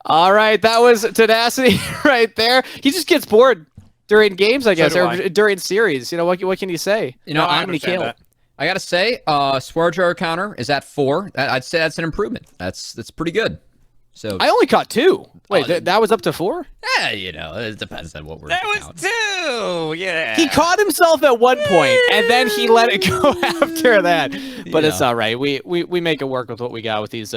All right, that was Tenacity right there. He just gets bored during games, I guess, or during series. You know, what can you say? You know, I gotta say, Swear Jar counter is at 4. I'd say that's an improvement. That's pretty good. So I only caught 2. Wait, that was up to 4? Yeah, you know, it depends on what we're That was 2! Yeah. He caught himself at one point, and then he let it go after that. But it's all right. We make it work with what we got with these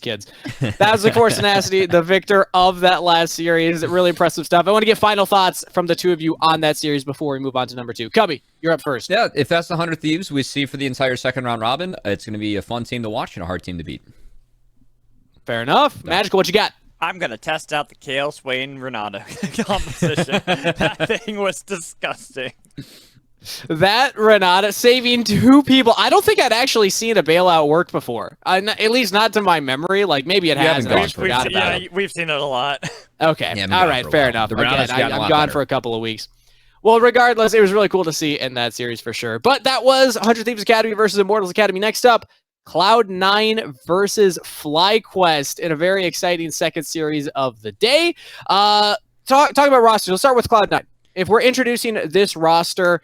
kids. That was, of course, Tenacity, the victor of that last series. Really impressive stuff. I want to get final thoughts from the two of you on that series before we move on to number 2. Cubby, you're up first. Yeah, if that's the 100 Thieves we see for the entire second round robin, it's going to be a fun team to watch and a hard team to beat. Fair enough. Magical, what you got? I'm going to test out the Kale, Swain, Renato composition. That thing was disgusting. That Renata saving 2 people. I don't think I'd actually seen a bailout work before. At least not to my memory. Like, maybe it has. We've seen it a lot. Okay. All right. Fair enough. Again, I'm gone for a couple of weeks. Well, regardless, it was really cool to see in that series for sure. But that was 100 Thieves Academy versus Immortals Academy. Next up, Cloud9 versus FlyQuest in a very exciting second series of the day. Talk about rosters. Let's start with Cloud9. If we're introducing this roster,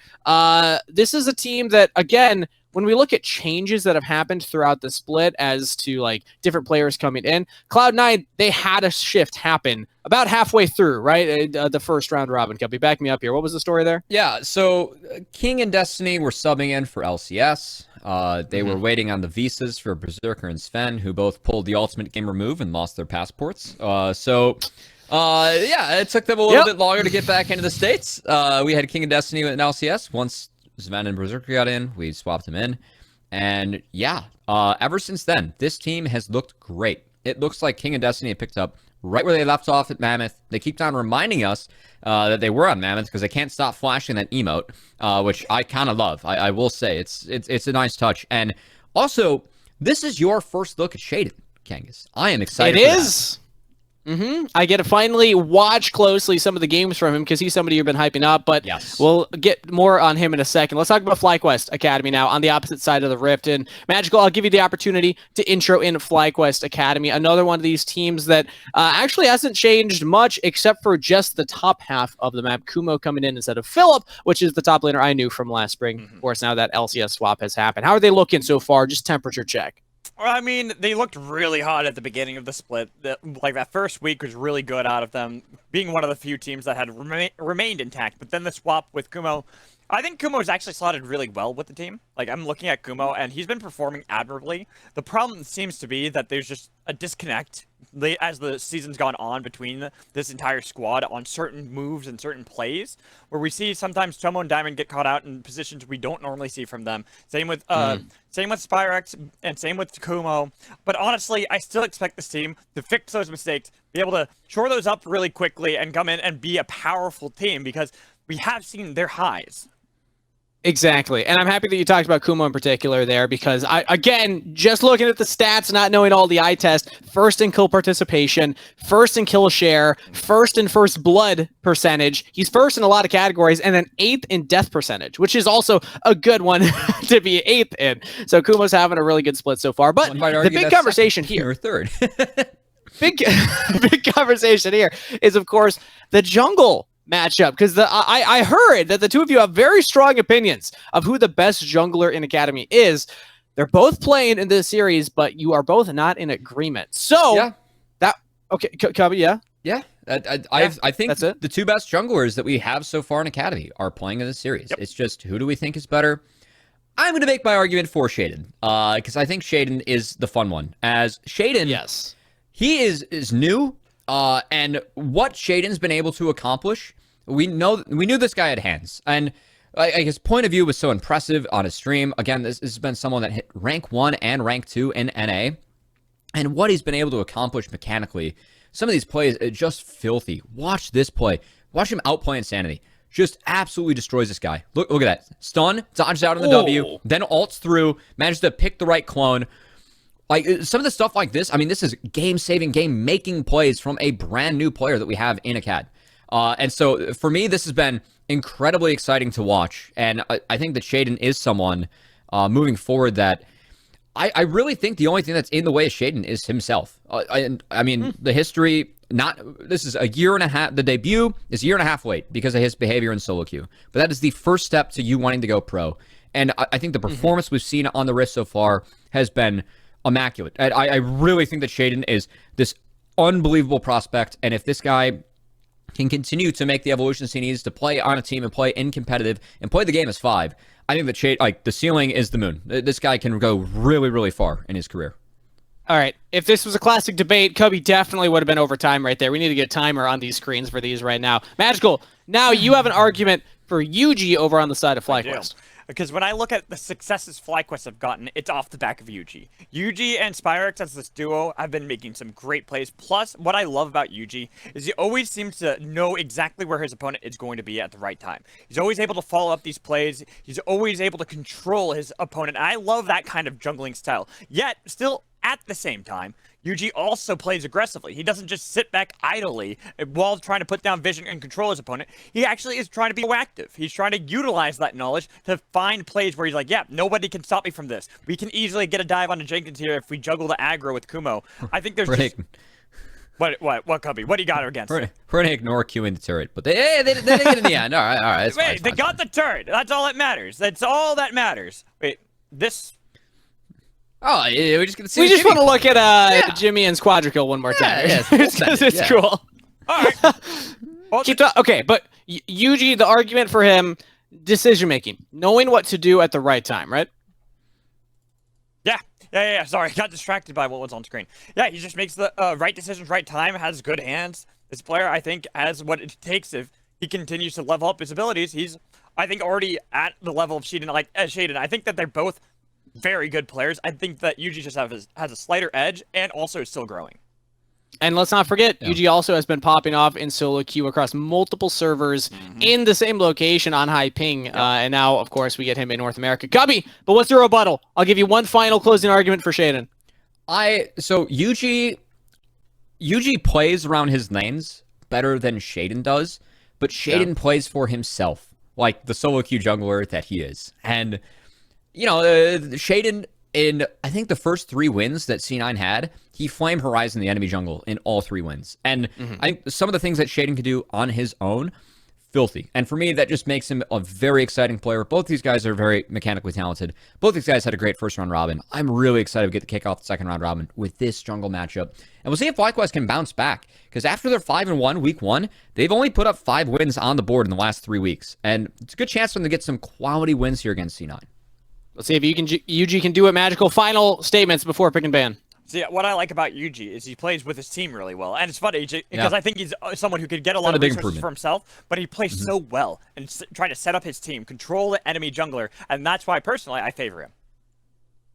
this is a team that, again, when we look at changes that have happened throughout the split as to like different players coming in, Cloud9, they had a shift happen about halfway through, right? The first round robin. Cubby, back me up here. What was the story there? Yeah, so King and Destiny were subbing in for LCS. They were waiting on the visas for Berserker and Sven, who both pulled the ultimate gamer move and lost their passports. Yeah, it took them a little bit longer to get back into the States. We had King and Destiny in LCS. Once Sven and Berserker got in, we swapped them in. And yeah, ever since then, this team has looked great. It looks like King and Destiny have picked up right where they left off at Mammoth. They keep on reminding us that they were on Mammoth because they can't stop flashing that emote, which I kind of love. I will say it's a nice touch. And also, this is your first look at Shaden, Kangas. I am excited. It is. I get to finally watch closely some of the games from him because he's somebody you've been hyping up, but we'll get more on him in a second. Let's talk about FlyQuest Academy now on the opposite side of the rift. And Magical, I'll give you the opportunity to intro in FlyQuest Academy, another one of these teams that actually hasn't changed much except for just the top half of the map. Kumo coming in instead of Philip, which is the top laner I knew from last spring. Of course, now that LCS swap has happened. How are they looking so far? Just temperature check. Well, I mean, they looked really hot at the beginning of the split. That first week was really good out of them, being one of the few teams that had remained intact. But then the swap with Kumo, I think Kumo's actually slotted really well with the team. Like, I'm looking at Kumo, and he's been performing admirably. The problem seems to be that there's just a disconnect as the season's gone on between this entire squad on certain moves and certain plays, where we see sometimes Tomo and Diamond get caught out in positions we don't normally see from them. Same with Spyrex and same with Kumo. But honestly, I still expect this team to fix those mistakes, be able to shore those up really quickly, and come in and be a powerful team because we have seen their highs. Exactly. And I'm happy that you talked about Kumo in particular there because, again, just looking at the stats, not knowing all the eye test, first in kill participation, first in kill share, first in first blood percentage. He's first in a lot of categories, and then 8th in death percentage, which is also a good one to be 8th in. So Kumo's having a really good split so far. But the big conversation here, or third. big conversation here is, of course, the jungle matchup, because I heard that the two of you have very strong opinions of who the best jungler in Academy is. They're both playing in this series, but you are both not in agreement. So Cubby, I think the two best junglers that we have so far in Academy are playing in this series. It's just, who do we think is better? I'm going to make my argument for Shaden, because I think Shaden is the fun one. As Shaden, he is new. And what Shaden's been able to accomplish, we knew this guy had hands, and his point of view was so impressive on his stream. Again, this has been someone that hit rank 1 and rank 2 in NA, and what he's been able to accomplish mechanically, some of these plays are just filthy. Watch this play. Watch him outplay Insanity. Just absolutely destroys this guy. Look at that. Stun, dodges out on the W, then ults through, manages to pick the right clone. Like, some of the stuff like this, I mean, this is game-saving, game-making plays from a brand-new player that we have in Acad. And so, for me, this has been incredibly exciting to watch. And I think that Shaden is someone moving forward that I really think the only thing that's in the way of Shaden is himself. I mean, the history this is a year and a half. The debut is a year and a half late because of his behavior in solo queue. But that is the first step to you wanting to go pro. And I think the performance we've seen on the Rift so far has been immaculate. I really think that Shaden is this unbelievable prospect. And if this guy can continue to make the evolutions he needs to play on a team and play in competitive and play the game as 5, I think that Shaden, the ceiling is the moon. This guy can go really, really far in his career. All right. If this was a classic debate, Cubby definitely would have been over time right there. We need to get a timer on these screens for these right now. Magical, now you have an argument for UG over on the side of FlyQuest. Because when I look at the successes FlyQuest have gotten, it's off the back of UG. UG and Spyrex as this duo have been making some great plays. Plus, what I love about UG is he always seems to know exactly where his opponent is going to be at the right time. He's always able to follow up these plays. He's always able to control his opponent. And I love that kind of jungling style. Yet, still at the same time, UG also plays aggressively. He doesn't just sit back idly while trying to put down vision and control his opponent. He actually is trying to be proactive. He's trying to utilize that knowledge to find plays where he's like, yeah, nobody can stop me from this. We can easily get a dive onto Jenkins here if we juggle the aggro with Kumo. I think there's just... What, Cubby? What do you got against it? We're going to ignore queuing the turret, but they didn't get it in the end. All right. Wait, they got the turret. That's all that matters. That's all that matters. Wait, this... Oh, yeah, we're just gonna see. We just want to look at Jimmy and Squadrical one more time. Because it's cool. All right. Well, okay, but UG, the argument for him, decision making, knowing what to do at the right time, right? Yeah. Sorry, I got distracted by what was on screen. Yeah, he just makes the right decisions, right time, has good hands. This player, I think, has what it takes if he continues to level up his abilities. He's, I think, already at the level of Shaden. I think that they're both very good players. I think that UG just has a slighter edge and also is still growing. And let's not forget, UG also has been popping off in solo queue across multiple servers in the same location on high ping. And now, of course, we get him in North America. Cubby, but what's your rebuttal? I'll give you one final closing argument for Shaden. So UG plays around his lanes better than Shaden does, but Shaden plays for himself, like the solo queue jungler that he is. And Shaden, in I think the first 3 wins that C9 had, he flame Horizon the enemy jungle in all 3 wins. And I think some of the things that Shaden can do on his own, filthy. And for me, that just makes him a very exciting player. Both these guys are very mechanically talented. Both these guys had a great first round robin. I'm really excited to get to kick off the second round robin with this jungle matchup. And we'll see if FlyQuest can bounce back. Because after their 5-1 week 1, they've only put up 5 wins on the board in the last 3 weeks. And it's a good chance for them to get some quality wins here against C9. Let's see if UG can do it. Magical final statements before pick and ban. See, what I like about UG is he plays with his team really well. And it's funny because I think he's someone who could get a lot of resources for himself, but he plays so well and trying to set up his team, control the enemy jungler, and that's why, personally, I favor him.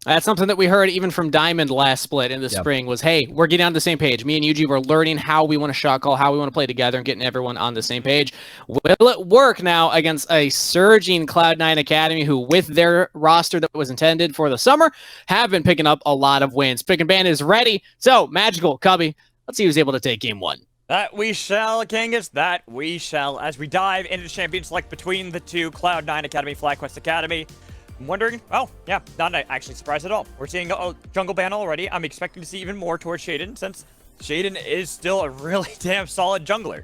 That's something that we heard even from Diamond last split in the spring was, hey, we're getting on the same page. Me and UG were learning how we want to shot call, how we want to play together, and getting everyone on the same page. Will it work now against a surging Cloud9 Academy who, with their roster that was intended for the summer, have been picking up a lot of wins? Pick and ban is ready. So, Magical, Cubby, let's see who's able to take game 1. That we shall, Kangas, that we shall. As we dive into the champion select between the two, Cloud9 Academy, FlyQuest Academy. I'm wondering, not actually surprised at all. We're seeing a jungle ban already. I'm expecting to see even more towards Shaden, since Shaden is still a really damn solid jungler.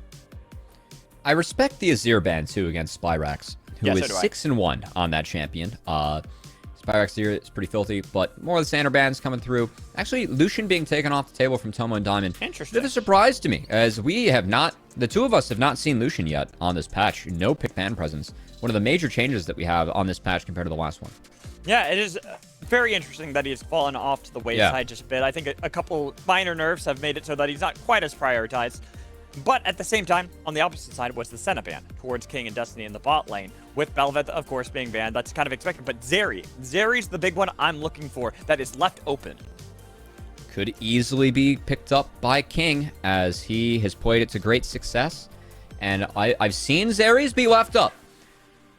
I respect the Azir ban, too, against Spyrex, who is 6-1 on that champion. Spyrex here is pretty filthy, but more of the standard bans coming through. Actually, Lucian being taken off the table from Tomo and Diamond. Interesting. Bit of a surprise to me, as we have not, the two of us have not seen Lucian yet on this patch. No pick ban presence. One of the major changes that we have on this patch compared to the last one. Yeah, it is very interesting that he's fallen off to the wayside just a bit. I think a couple minor nerfs have made it so that he's not quite as prioritized. But at the same time, on the opposite side was the Senna ban towards King and Destiny in the bot lane, with Bel'Veth, of course, being banned. That's kind of expected. But Zeri's the big one I'm looking for that is left open. Could easily be picked up by King, as he has played it to great success. And I've seen Zeri's be left up.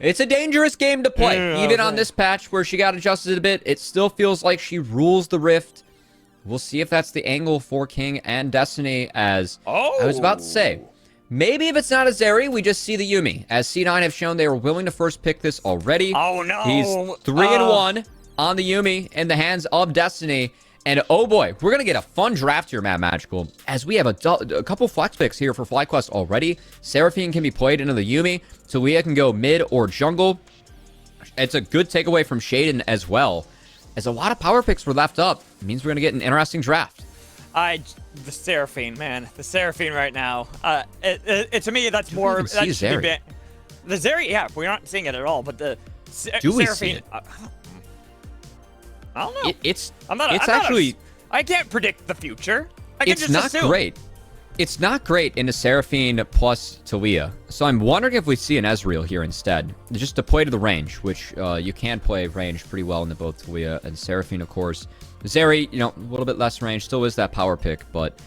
It's a dangerous game to play. Even on this patch where she got adjusted a bit, it still feels like she rules the Rift. We'll see if that's the angle for King and Destiny, as I was about to say. Maybe if it's not a Zeri, we just see the Yuumi. As C9 have shown they were willing to first pick this already. Oh, no. He's 3-1 on the Yuumi in the hands of Destiny. And oh boy, we're going to get a fun draft here, Mad Magical, as we have a couple flex picks here for FlyQuest already. Seraphine can be played into the Yuumi. Taliyah can go mid or jungle. It's a good takeaway from Shaden as well, as a lot of power picks were left up. It means we're going to get an interesting draft. The Seraphine, man. The Seraphine right now. To me, that's more... That see Zeri? The Zeri, yeah, we're not seeing it at all, but the Do we Seraphine... see it? I don't know. It's actually... I can't predict the future. It's not great. It's not great in a Seraphine plus Taliyah. So I'm wondering if we see an Ezreal here instead. Just to play to the range, which you can play range pretty well into both Taliyah and Seraphine, of course. Zeri, you know, a little bit less range. Still is that power pick, but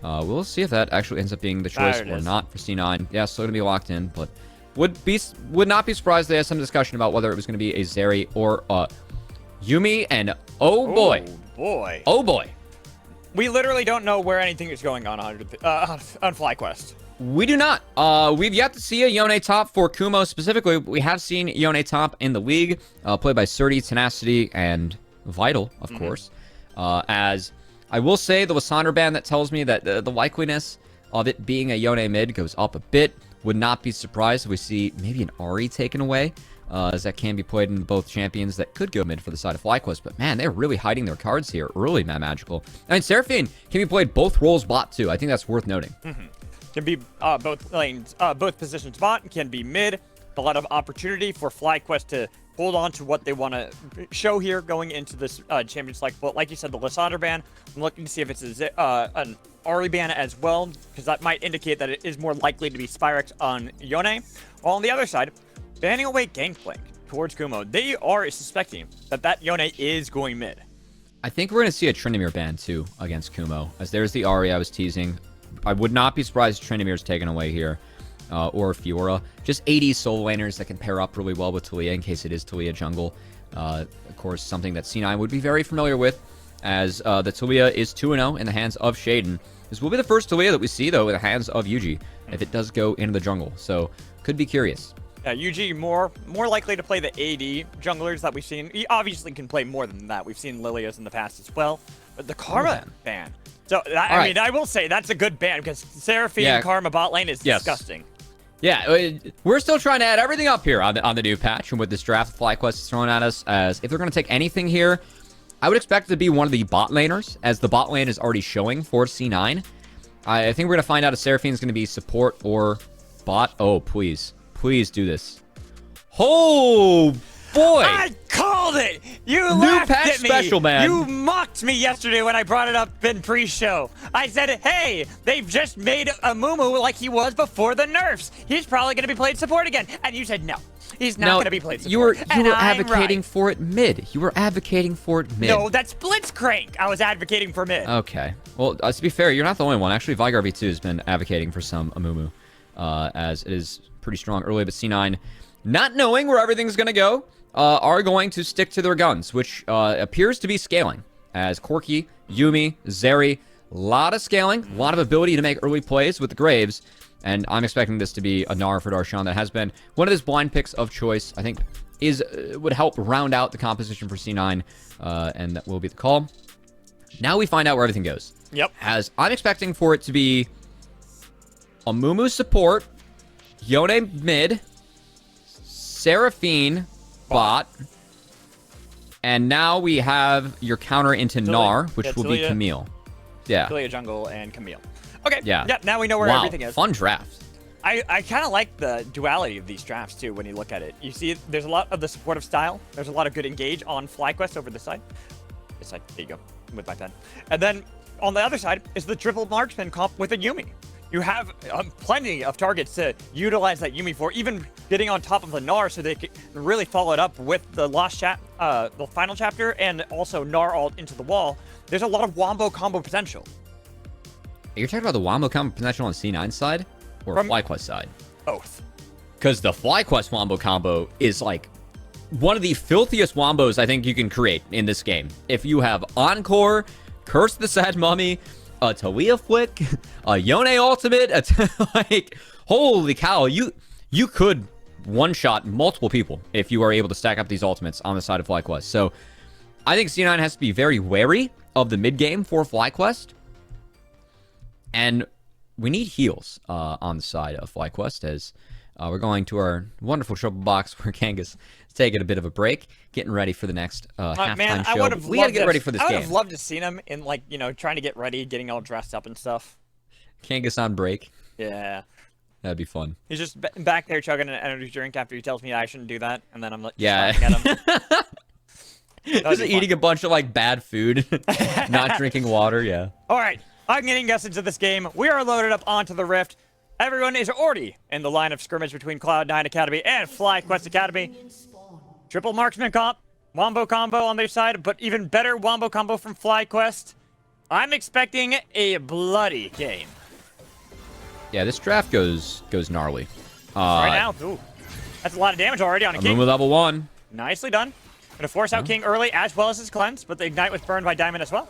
we'll see if that actually ends up being the choice or not for C9. Yeah, still going to be locked in, but would not be surprised they had some discussion about whether it was going to be a Zeri or Yuumi, and oh boy. We literally don't know where anything is going on FlyQuest. We do not. We've yet to see a Yone top for Kumo specifically. We have seen Yone top in the league, played by Surdy, Tenacity, and Vital, of course. As I will say, the Lysandre ban that tells me that the likeliness of it being a Yone mid goes up a bit. Would not be surprised if we see maybe an Ahri taken away, as that can be played in both champions that could go mid for the side of FlyQuest. But man, they're really hiding their cards here early, Mad Magical. I mean, Seraphine can be played both roles bot too. I think that's worth noting. Can be both lanes, both positions bot, can be mid. A lot of opportunity for FlyQuest to hold on to what they want to show here going into this champion select. But like you said, the Lysandre ban, I'm looking to see if it's an Ahri ban as well, because that might indicate that it is more likely to be Spyrex on Yone. While on the other side, banning away Gangplank towards Kumo, they are suspecting that Yone is going mid. I think we're going to see a Tryndamere ban too against Kumo, as there's the Ahri I was teasing. I would not be surprised if Tryndamere's taken away here. Or Fiora. Just 80 solo laners that can pair up really well with Taliyah in case it is Taliyah jungle. Of course, something that C9 would be very familiar with, as the Taliyah is 2-0 in the hands of Shaden. This will be the first Taliyah that we see, though, in the hands of Yuji, if it does go into the jungle. So, could be curious. Yeah, Yuji more likely to play the AD junglers that we've seen. He obviously can play more than that. We've seen Lilias in the past as well. But the Karma ban. So, I mean, I will say that's a good ban, because Seraphine Karma bot lane is disgusting. Yeah, we're still trying to add everything up here on the new patch, and with this draft FlyQuest is thrown at us, as if they're going to take anything here, I would expect it to be one of the bot laners, as the bot lane is already showing for C9. I think we're going to find out if Seraphine is going to be support or bot. Oh, please. Please do this. Oh, boy! I called it! You laughed patch at me! Special, man. You mocked me yesterday when I brought it up in pre-show. I said, hey, they've just made a Mumu like he was before the nerfs. He's probably going to be played support again. And you said, no, he's not going to be played support. You were advocating for it mid. You were advocating for it mid. No, that's Blitzcrank. I was advocating for mid. Okay. Well, to be fair, you're not the only one. Actually, Vigar V2 has been advocating for some Amumu, as it is pretty strong early, but C9, not knowing where everything's going to go, are going to stick to their guns, which appears to be scaling. As Corki, Yuumi, Zeri, a lot of scaling, a lot of ability to make early plays with the Graves, and I'm expecting this to be a Gnar for Darshan that has been one of his blind picks of choice. I think would help round out the composition for C9, and that will be the call. Now we find out where everything goes. Yep. As I'm expecting for it to be a Mumu support, Yone mid, Seraphine bot, and now we have your counter into Gnar, which will be Camille. Yeah. Taliyah jungle and Camille. Okay. Yeah. Yep. Now we know where everything is. Fun draft. I kind of like the duality of these drafts too when you look at it. You see there's a lot of the supportive style. There's a lot of good engage on FlyQuest over this side. This side. There you go. With my pen. And then on the other side is the triple marksman comp with a Yuumi. You have plenty of targets to utilize that Yuumi for, even getting on top of the Gnar so they can really follow it up with the the final chapter, and also Gnar ult into the wall. There's a lot of wombo combo potential. You're talking about the wombo combo potential on C9 side or FlyQuest side? Both. Because the FlyQuest wombo combo is like one of the filthiest wombos I think you can create in this game. If you have Encore, Curse the Sad Mummy, a Taliyah flick, a Yone ultimate, like, holy cow, you could one-shot multiple people if you are able to stack up these ultimates on the side of FlyQuest. So I think C9 has to be very wary of the mid game for FlyQuest. And we need heals on the side of FlyQuest as we're going to our wonderful triple box where Kangas is taking a bit of a break, getting ready for the next halftime show. We got to get ready for this game. I would have loved to see him in, like, you know, trying to get ready, getting all dressed up and stuff. Kangas on break. Yeah. That'd be fun. He's just back there chugging an energy drink after he tells me I shouldn't do that, and then I'm like, yeah. at him. Just eating a bunch of, like, bad food, not drinking water, yeah. All right. I'm getting us into this game. We are loaded up onto the Rift. Everyone is already in the line of scrimmage between Cloud9 Academy and FlyQuest Academy. Triple marksman comp, wombo combo on their side, but even better wombo combo from FlyQuest. I'm expecting a bloody game. Yeah, this draft goes gnarly. Right now, ooh, that's a lot of damage already on a King. Amumu level 1. Nicely done. Gonna force out King early as well as his cleanse, but the Ignite was burned by Diamond as well.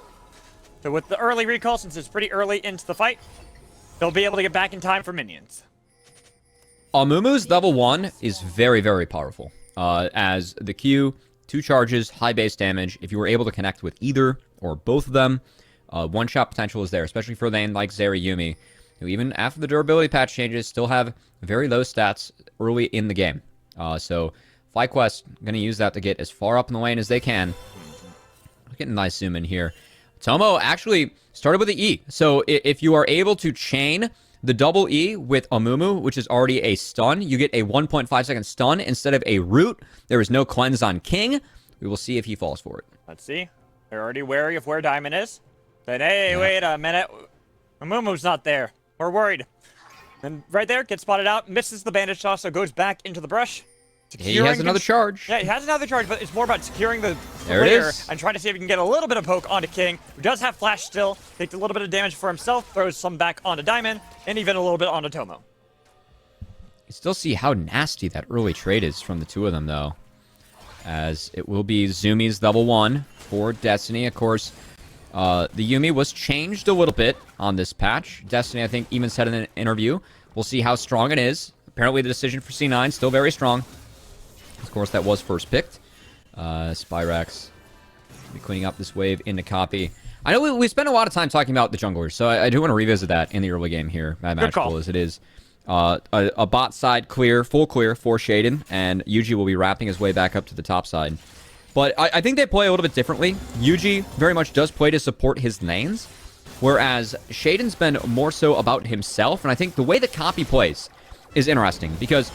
So with the early recall, since it's pretty early into the fight, they'll be able to get back in time for minions. Amumu's level 1 is very, very powerful. As the Q, 2 charges, high base damage. If you were able to connect with either or both of them, one-shot potential is there, especially for a lane like Zeri Yuumi, who even after the durability patch changes, still have very low stats early in the game. So FlyQuest going to use that to get as far up in the lane as they can. Getting a nice zoom in here. Tomo actually started with the E. So if you are able to chain the double E with Amumu, which is already a stun, you get a 1.5 second stun instead of a root. There is no cleanse on King. We will see if he falls for it. Let's see. They're already wary of where Diamond is. But hey, wait a minute. Amumu's not there. We're worried. And right there, gets spotted out, misses the bandage toss, so goes back into the brush. He has another charge. Yeah, he has another charge, but it's more about securing the there it is. And trying to see if he can get a little bit of poke onto King, who does have flash still, takes a little bit of damage for himself, throws some back onto Diamond, and even a little bit onto Tomo. You still see how nasty that early trade is from the two of them, though. As it will be Zumi's level 1 for Destiny. Of course, the Yuumi was changed a little bit on this patch. Destiny, I think, even said in an interview. We'll see how strong it is. Apparently, the decision for C9 still very strong. Of course, that was first picked. Spyrax will be cleaning up this wave into copy. I know we spent a lot of time talking about the junglers, so I do want to revisit that in the early game here, as magical as it is. A bot side clear, full clear for Shaden, and Yuji will be wrapping his way back up to the top side. But I think they play a little bit differently. Yuji very much does play to support his lanes, whereas Shaden's been more so about himself, and I think the way that Copy plays is interesting, because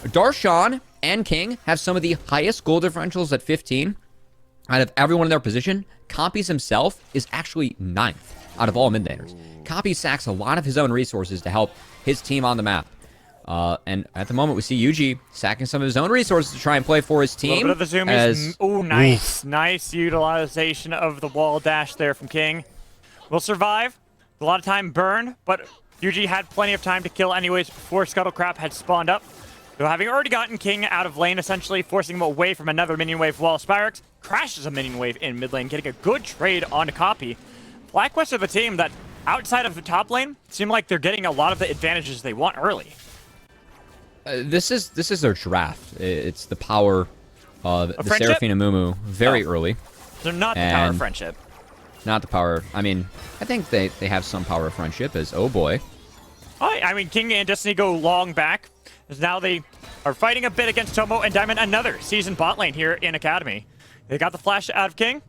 Darshan and King have some of the highest goal differentials at 15 out of everyone in their position. Copy's himself is actually 9th out of all mid-laners. Copy sacks a lot of his own resources to help his team on the map. And at the moment, we see Yuji sacking some of his own resources to try and play for his team. A little bit of the zoomies. Oh, nice. Nice utilization of the wall dash there from King. Will survive. A lot of time burn, but Yuji had plenty of time to kill anyways before Scuttlecrap had spawned up. So having already gotten King out of lane, essentially forcing him away from another minion wave, while Spyrax crashes a minion wave in mid lane, getting a good trade onto Copy. FlyQuest are the team that, outside of the top lane, seem like they're getting a lot of the advantages they want early. This is their draft. It's the power of the Seraphine Amumu very early. They're not the power of friendship. Not the power. I mean, I think they have some power of friendship as, oh boy. I mean, King and Destiny go long back. As now they are fighting a bit against Tomo and Diamond, another seasoned bot lane here in Academy. They got the flash out of King.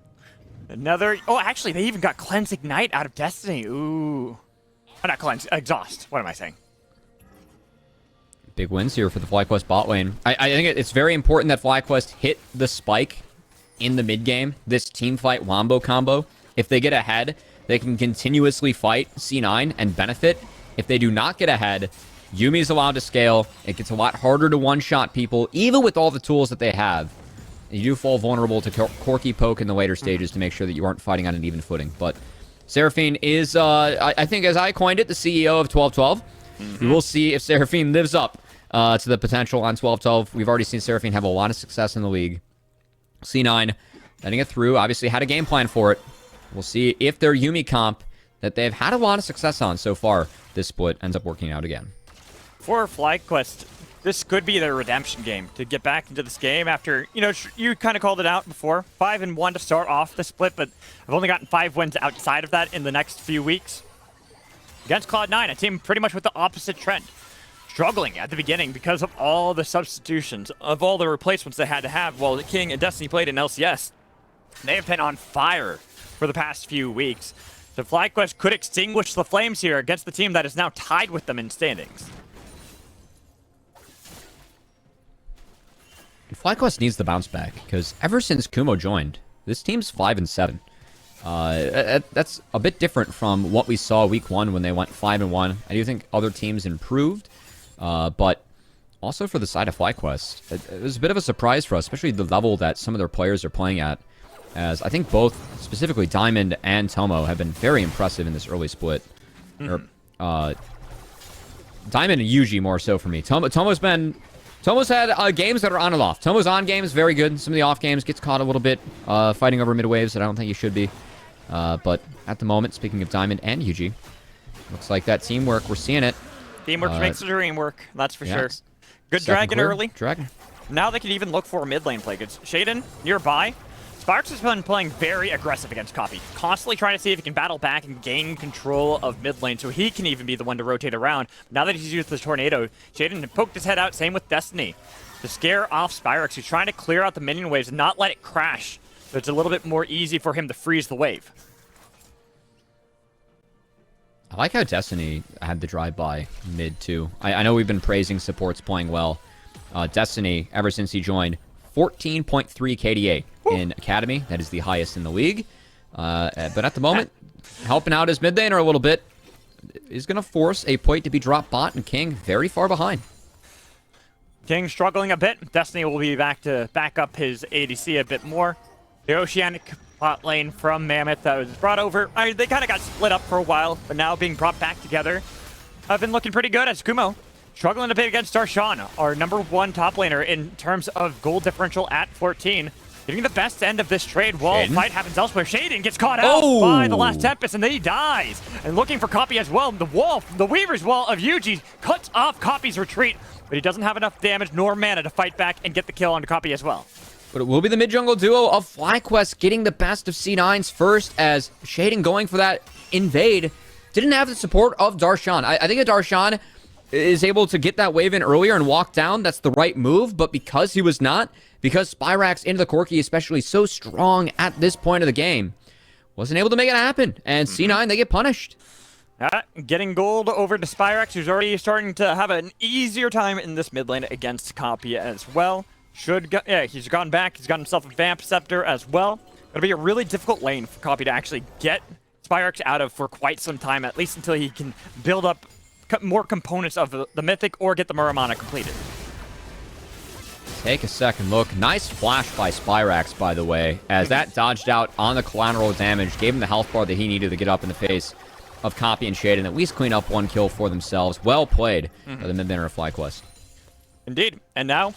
Another... Oh, actually, they even got Cleanse Ignite out of Destiny. Ooh. Oh, not Cleanse. Exhaust. What am I saying? Big wins here for the FlyQuest bot lane. I think it's very important that FlyQuest hit the spike in the mid game. This team fight wombo combo. If they get ahead, they can continuously fight C9 and benefit. If they do not get ahead, Yumi's allowed to scale. It gets a lot harder to one-shot people, even with all the tools that they have. You do fall vulnerable to Corky Poke in the later stages to make sure that you aren't fighting on an even footing. But Seraphine is, I think, as I coined it, the CEO of 12-12. We will see if Seraphine lives up to the potential on 12-12. We've already seen Seraphine have a lot of success in the league. C9 letting it through. Obviously had a game plan for it. We'll see if their Yuumi comp that they've had a lot of success on so far, this split ends up working out again. For FlyQuest, this could be their redemption game to get back into this game after, you know, you kind of called it out before. 5-1 to start off the split, but I've only gotten 5 wins outside of that in the next few weeks. Against Cloud9, a team pretty much with the opposite trend. Struggling at the beginning because of all the substitutions, of all the replacements they had to have while the King and Destiny played in LCS. They have been on fire for the past few weeks. So FlyQuest could extinguish the flames here against the team that is now tied with them in standings. FlyQuest needs the bounce back, because ever since Kumo joined, this team's 5-7. That's a bit different from what we saw week 1 when they went 5-1. I do think other teams improved, but also for the side of FlyQuest, it was a bit of a surprise for us, especially the level that some of their players are playing at, as I think both, specifically Diamond and Tomo, have been very impressive in this early split. Diamond and Yuji more so for me. Tomo's had games that are on and off. Tomo's on games, very good. Some of the off games gets caught a little bit fighting over mid waves that I don't think he should be. But at the moment, speaking of Diamond and Yuji, looks like that teamwork, we're seeing it. Teamwork makes the dream work, that's for sure. Good Dragon clear. early. Dragon. Now they can even look for a mid lane play. Because Shaden nearby. Sparks has been playing very aggressive against Copy, constantly trying to see if he can battle back and gain control of mid lane so he can even be the one to rotate around. Now that he's used the Tornado, Shaden poked his head out, same with Destiny, to scare off Spyrex, who's trying to clear out the minion waves and not let it crash, so it's a little bit more easy for him to freeze the wave. I like how Destiny had the drive-by mid, too. I know we've been praising supports playing well. Destiny, ever since he joined, 14.3 KDA in Academy. That is the highest in the league. But at the moment, helping out his mid laner a little bit is going to force a point to be dropped bot, and King very far behind. King struggling a bit. Destiny will be back to back up his ADC a bit more. The Oceanic bot lane from Mammoth that was brought over. They kind of got split up for a while, but now being brought back together. Have been looking pretty good as Kumo. Struggling a bit against Darshan, our #1 top laner in terms of gold differential at 14. Getting the best end of this trade while fight happens elsewhere. Shaden gets caught out by the last Tempest, and then he dies. And looking for Copy as well. The Weaver's Wall of Yuji cuts off Copy's retreat, but he doesn't have enough damage nor mana to fight back and get the kill on Copy as well. But it will be the mid-jungle duo of FlyQuest getting the best of C9's first, as Shaden going for that invade didn't have the support of Darshan. I think that Darshan is able to get that wave in earlier and walk down. That's the right move, but because he was not, because Spyrax into the Corki, especially so strong at this point of the game, wasn't able to make it happen. And C9, they get punished. Getting gold over to Spyrax, who's already starting to have an easier time in this mid lane against Copy as well. He's gone back. He's got himself a Vamp Scepter as well. It'll be a really difficult lane for Copy to actually get Spyrax out of for quite some time, at least until he can build up more components of the Mythic or get the Muramana completed. Take a second look. Nice flash by Spyrax, by the way, as that dodged out on the collateral damage, gave him the health bar that he needed to get up in the face of Copy and Shade, and at least clean up one kill for themselves. Well played by the mid-laner of FlyQuest. Indeed. And now,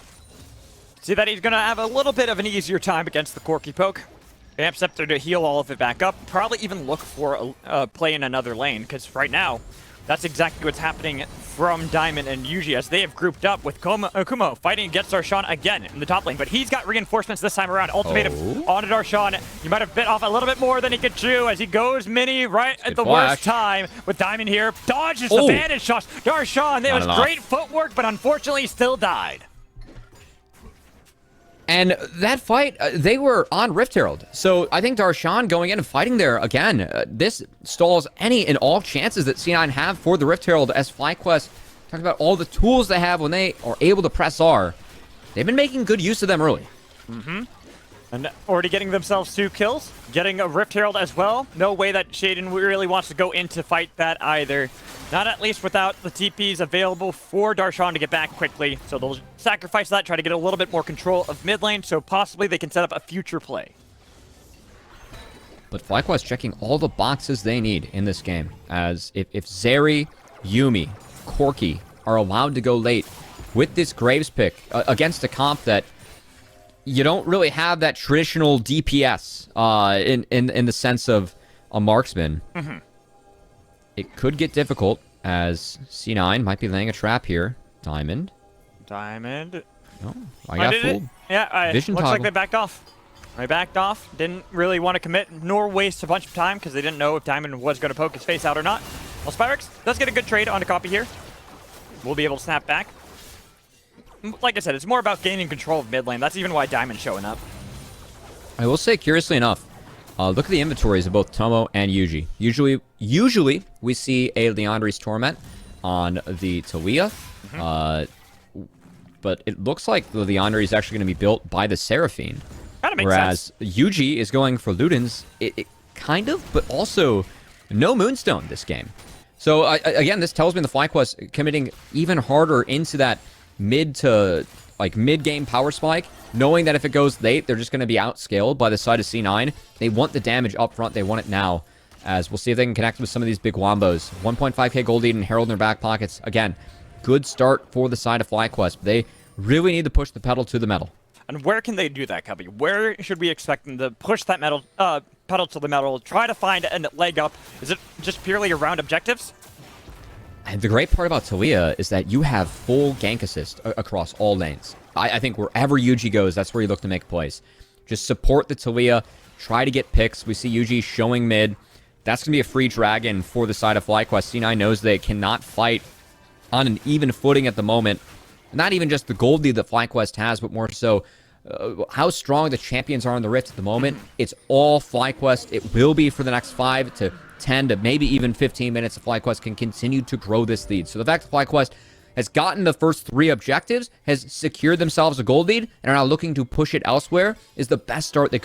see that he's going to have a little bit of an easier time against the Corki poke. Vamp Scepter to heal all of it back up. Probably even look for a play in another lane, because right now, that's exactly what's happening from Diamond and Yuji as they have grouped up with Kumo fighting against Darshan again in the top lane. But he's got reinforcements this time around. Ultimatum onto Darshan. He might have bit off a little bit more than he could chew as he goes mini right at the worst time with Diamond here. Dodges the bandage shots. Darshan, that was great footwork, but unfortunately he still died. And that fight, they were on Rift Herald. So I think Darshan going in and fighting there again, this stalls any and all chances that C9 have for the Rift Herald, as FlyQuest talked about all the tools they have when they are able to press R. They've been making good use of them early. And already getting themselves 2 kills, getting a Rift Herald as well. No way that Shaden really wants to go in to fight that either. Not at least without the TPs available for Darshan to get back quickly. So they'll sacrifice that, try to get a little bit more control of mid lane, so possibly they can set up a future play. But FlyQuest checking all the boxes they need in this game, as if Zeri, Yuumi, Corki are allowed to go late with this Graves pick against a comp that you don't really have that traditional DPS in the sense of a marksman. It could get difficult, as C9 might be laying a trap here. Diamond Diamond. Oh, I got fooled. Yeah, Vision looks toggle. like they backed off. They backed off. Didn't really want to commit nor waste a bunch of time because they didn't know if Diamond was going to poke his face out or not. Well, Spyrex does get a good trade on a copy here. We'll be able to snap back. Like I said, it's more about gaining control of mid lane. That's even why Diamond's showing up. I will say, curiously enough, look at the inventories of both Tomo and Yuji. Usually we see a Liandry's Torment on the Talia. But it looks like the Liandry is actually going to be built by the Seraphine. Kind of makes whereas sense. Yuji is going for Luden's. It kind of, but also no Moonstone this game. So again, this tells me the FlyQuest committing even harder into that mid-game power spike, knowing that if it goes late, they're just going to be outscaled by the side of C9. They want the damage up front. They want it now. As we'll see if they can connect with some of these big wombos. 1.5k gold lead and Herald in their back pockets. Again, good start for the side of FlyQuest. They really need to push the pedal to the metal. And where can they do that, Cubby? Where should we expect them to push that pedal to the metal, try to find a leg up? Is it just purely around objectives? And the great part about Talia is that you have full gank assist across all lanes. I think wherever Yuji goes, that's where you look to make plays. Just support the Talia, try to get picks. We see Yuji showing mid. That's going to be a free dragon for the side of FlyQuest. C9 knows they cannot fight on an even footing at the moment. Not even just the gold lead that FlyQuest has, but more so how strong the champions are in the Rift at the moment. It's all FlyQuest. It will be for the next 5 to 10 to maybe even 15 minutes if FlyQuest can continue to grow this lead. So the fact that FlyQuest has gotten the first 3 objectives, has secured themselves a gold lead, and are now looking to push it elsewhere is the best start they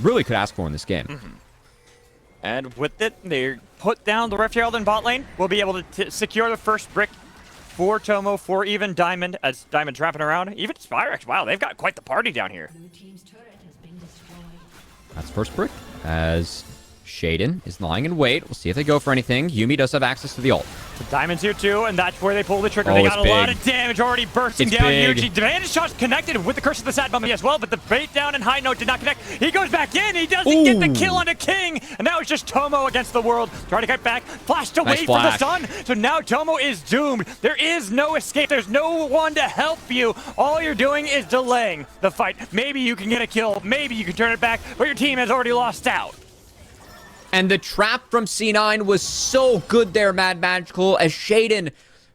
really could ask for in this game. And with it, they put down the Rift Herald in bot lane. We'll be able to secure the first brick for Tomo, for even Diamond, as Diamond's wrapping around. Even Spyrex, wow, they've got quite the party down here. That's first brick, as Shaden is lying in wait. We'll see if they go for anything. Yuumi does have access to the ult. The Diamond's here too, and that's where they pull the trigger. Oh, they got a big. lot of damage already bursting It's down. big. Yuji, advantage shot's connected with the Curse of the Sad Mummy as well, but the bait down and high note did not connect. He goes back in, he doesn't get the kill on a king, and now it's just Tomo against the world. Trying to get back, flashed away Nice from the flash. sun, so now Tomo is doomed. There is no escape, there's no one to help you. All you're doing is delaying the fight. Maybe you can get a kill, maybe you can turn it back, but your team has already lost out. And the trap from C9 was so good there, Mad Magical, as Shaden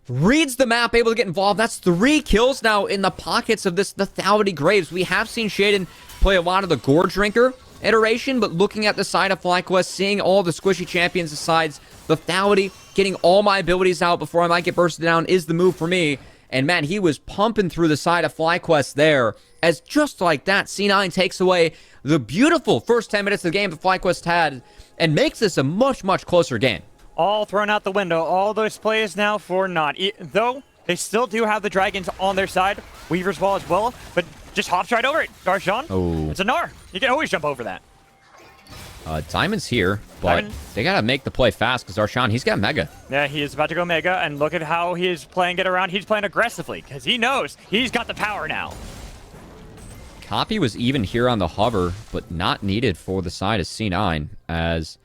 reads the map, able to get involved. That's 3 kills now in the pockets of the Thality Graves. We have seen Shaden play a lot of the Gore Drinker iteration, but looking at the side of FlyQuest, seeing all the squishy champions besides the Thality, getting all my abilities out before I might get bursted down is the move for me. And man, he was pumping through the side of FlyQuest there, as just like that, C9 takes away the beautiful first 10 minutes of the game that FlyQuest had, and makes this a much, much closer game. All thrown out the window. All those plays now for naught. Though they still do have the dragons on their side. Weaver's Wall as well, but just hops right over it. Darshan, it's a Gnar. You can always jump over that. Diamond's here, but they gotta make the play fast because Darshan, he's got Mega. Yeah, he is about to go Mega, and look at how he is playing it around. He's playing aggressively because he knows he's got the power now. Copy was even here on the hover, but not needed for the side of C9, as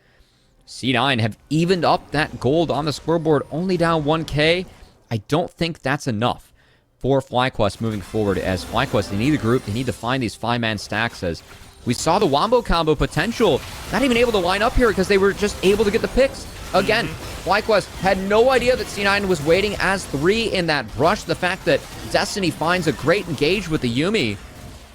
C9 have evened up that gold on the scoreboard, only down 1k. I don't think that's enough for FlyQuest moving forward, as FlyQuest, they need a group, they need to find these 5-man stacks, as we saw the Wombo combo potential, not even able to line up here because they were just able to get the picks. Again, FlyQuest had no idea that C9 was waiting as 3 in that brush. The fact that Destiny finds a great engage with the Yuumi,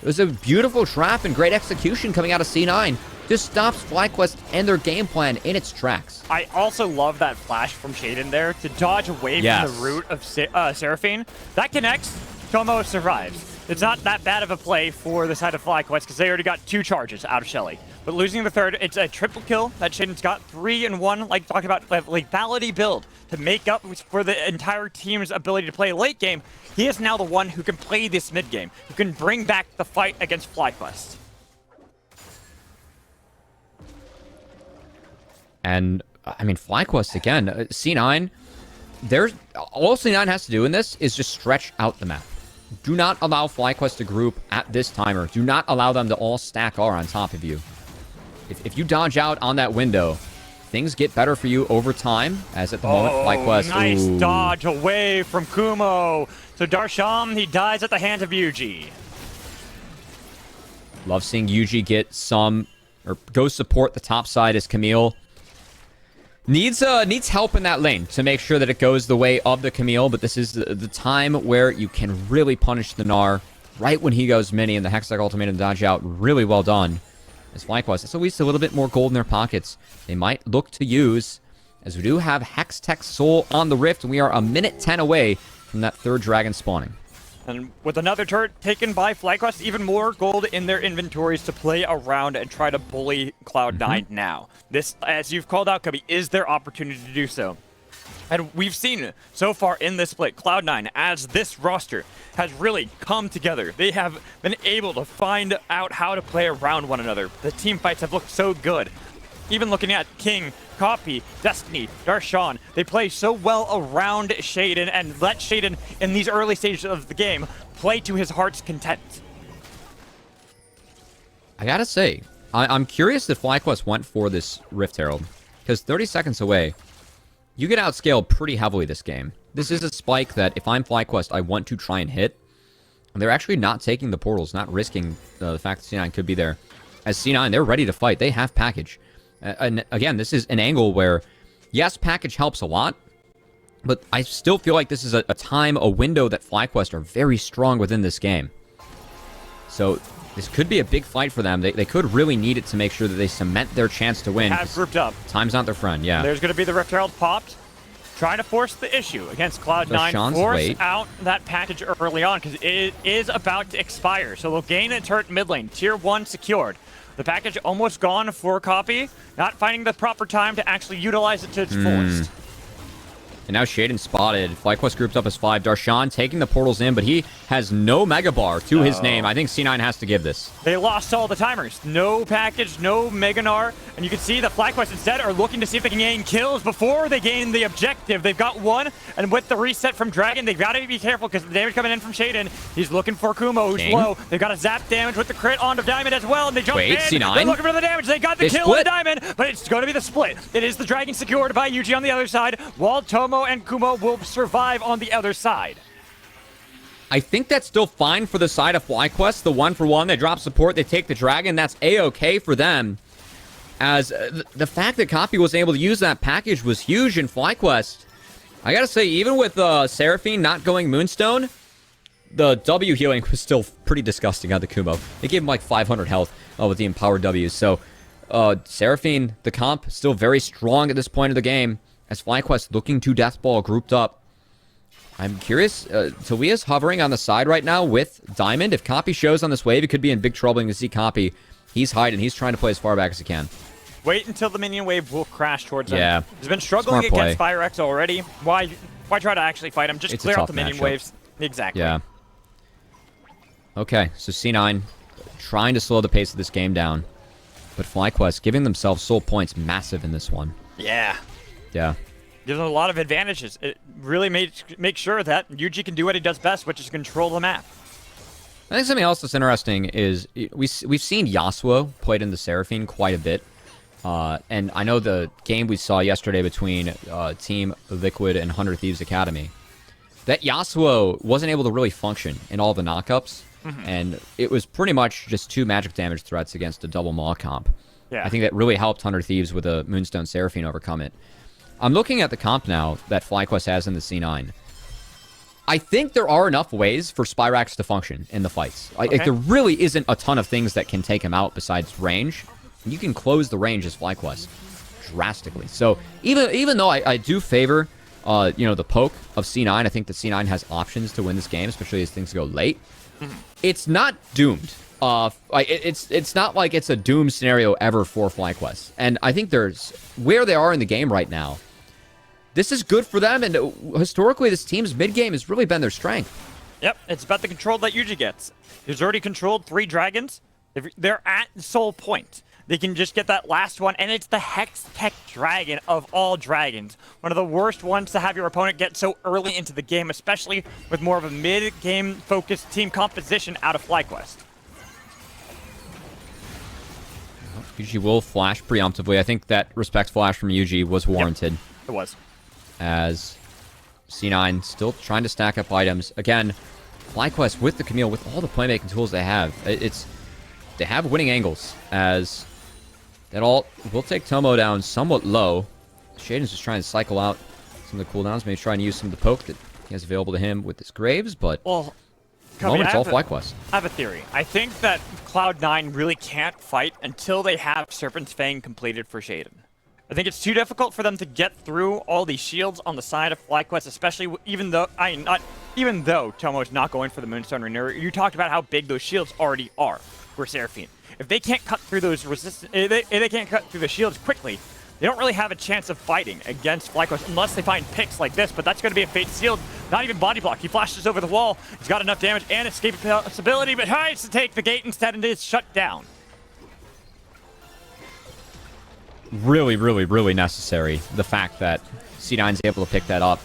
it was a beautiful trap and great execution coming out of C9. Just stops FlyQuest and their game plan in its tracks. I also love that flash from Shaden there to dodge away from the root of Seraphine. That connects. Tomo survives. It's not that bad of a play for the side of FlyQuest because they already got 2 charges out of Shelly. But losing the third, it's a triple kill that Shaden's got. 3 in 1, like talking about lethality build to make up for the entire team's ability to play late game. He is now the one who can play this mid game, who can bring back the fight against FlyQuest. And I mean, FlyQuest again, C9, all C9 has to do in this is just stretch out the map. Do not allow FlyQuest to group at this timer. Do not allow them to all stack R on top of you. If you dodge out on that window, things get better for you over time, as at the moment, FlyQuest... Nice dodge away from Kumo. So Darshan, he dies at the hands of Yuji. Love seeing Yuji get some, or go support the top side as Camille. Needs help in that lane to make sure that it goes the way of the Camille, but this is the time where you can really punish the Gnar right when he goes mini, and the Hextech Ultimatum dodge out. Really well done. As FlyQuest, it's at least a little bit more gold in their pockets. They might look to use, as we do have Hextech Soul on the Rift, and we are a minute 10 away from that third dragon spawning. And with another turret taken by FlyQuest, even more gold in their inventories to play around and try to bully Cloud9 now. This, as you've called out, Cubby, is their opportunity to do so. And we've seen so far in this split, Cloud9, as this roster, has really come together. They have been able to find out how to play around one another. The team fights have looked so good. Even looking at King, Copy, Destiny, Darshan, they play so well around Shaden and let Shaden, in these early stages of the game, play to his heart's content. I gotta say, I'm curious that FlyQuest went for this Rift Herald, because 30 seconds away, you get outscaled pretty heavily this game. This is a spike that, if I'm FlyQuest, I want to try and hit. And they're actually not taking the portals, not risking the fact that C9 could be there. As C9, they're ready to fight. They have package. And again, this is an angle where, yes, package helps a lot, but I still feel like this is a window that FlyQuest are very strong within this game. So this could be a big fight for them. They could really need it to make sure that they cement their chance to win. Have grouped up. Time's not their friend, yeah. There's going to be the Rift Herald popped. Trying to force the issue against Cloud9. So force out that package early on because it is about to expire. So they'll gain a turret mid lane. Tier 1 secured. The package almost gone for Copy. Not finding the proper time to actually utilize it to its fullest. And now Shaden spotted. FlyQuest groups up as 5. Darshan taking the portals in, but he has no Mega Bar to his name. I think C9 has to give this. They lost all the timers. No package, no Mega Gnar. And you can see that FlyQuest instead are looking to see if they can gain kills before they gain the objective. They've got one, and with the reset from Dragon, they've got to be careful because the damage coming in from Shaden. He's looking for Kumo, who's low. They've got a zap damage with the crit onto Diamond as well, and they jump in. C9? They're looking for the damage. They got the kill on the Diamond, but it's going to be the split. It is the Dragon secured by Yuji on the other side, while Tomo and Kumo will survive on the other side. I think that's still fine for the side of FlyQuest. The 1-for-1, they drop support, they take the Dragon. That's A-okay for them. As the fact that Copy was able to use that package was huge in FlyQuest. I gotta say, even with Seraphine not going Moonstone, the W healing was still pretty disgusting on the Kumo. They gave him like 500 health with the empowered Ws. So Seraphine, the comp, still very strong at this point of the game. As FlyQuest looking to Deathball grouped up. I'm curious. Talia's hovering on the side right now with Diamond. If Copy shows on this wave, it could be in big trouble. You can see Copy. He's hiding. He's trying to play as far back as he can. Wait until the minion wave will crash towards him. Yeah. He's been struggling against Fire X already. Why try to actually fight him? Just clear out the minion waves. Exactly. Yeah. Okay, so C9 trying to slow the pace of this game down. But FlyQuest giving themselves soul points massive in this one. Yeah. Yeah. Gives them a lot of advantages. It really makes sure that Yuji can do what he does best, which is control the map. I think something else that's interesting is we've seen Yasuo played in the Seraphine quite a bit. And I know the game we saw yesterday between Team Liquid and 100 Thieves Academy, that Yasuo wasn't able to really function in all the knockups. And it was pretty much just 2 magic damage threats against a double maw comp. Yeah. I think that really helped 100 Thieves with a Moonstone Seraphine overcome it. I'm looking at the comp now that FlyQuest has in the C9. I think there are enough ways for Spyrax to function in the fights. Like, there really isn't a ton of things that can take him out besides range. And you can close the range as FlyQuest drastically. So even though I do favor the poke of C9, I think that C9 has options to win this game, especially as things go late. It's not doomed. It's not like it's a doom scenario ever for FlyQuest. And I think there's where they are in the game right now. This is good for them, and historically, this team's mid-game has really been their strength. Yep, it's about the control that Yuji gets. He's already controlled 3 dragons. They're at soul point. They can just get that last one, and it's the Hextech Dragon of all dragons. One of the worst ones to have your opponent get so early into the game, especially with more of a mid-game focused team composition out of FlyQuest. Yuji will flash preemptively. I think that respect flash from Yuji was warranted. Yep, it was. As C9 still trying to stack up items. Again, FlyQuest with the Camille, with all the playmaking tools they have, they have winning angles. As that ult will take Tomo down somewhat low. Shaden's just trying to cycle out some of the cooldowns, maybe trying to use some of the poke that he has available to him with his Graves, but well, it's all FlyQuest. I have a theory. I think that Cloud9 really can't fight until they have Serpent's Fang completed for Shaden. I think it's too difficult for them to get through all these shields on the side of FlyQuest, especially even though Tomo's not going for the Moonstone Renewer. You talked about how big those shields already are for Seraphine. If they can't cut through those they can't cut through the shields quickly, they don't really have a chance of fighting against FlyQuest unless they find picks like this, but that's going to be a Fate Sealed, not even body block. He flashes over the wall. He's got enough damage and escape possibility, but tries to take the gate instead and is shut down. Really, really, really necessary, the fact that C9's able to pick that up.